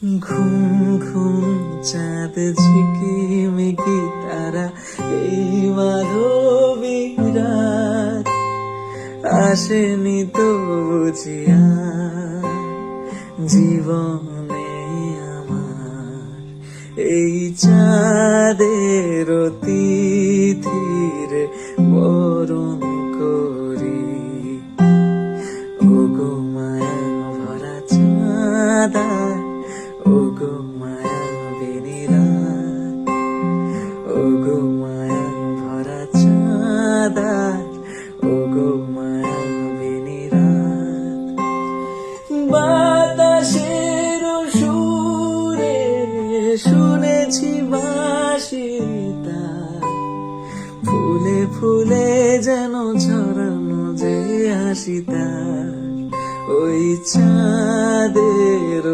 ঘুম ঘুম চাঁদ ঝিকিমিকি তারা এই মাধবী রাত আসেনি তো বুঝিয়া জীবনে আমার এই চাঁদের তিথির বরণ করি ওগো মায়া ভরা চাঁদা ওগো মায়া বেনিরা ওগো মায়া ভরা চাঁদা ওগো মায়া বেনিরা বাতাসের সুরে শুনেছি বাঁশিটা ফুলে ফুলে যেন ছড়ানো যে হাসিটা ওই চাঁদের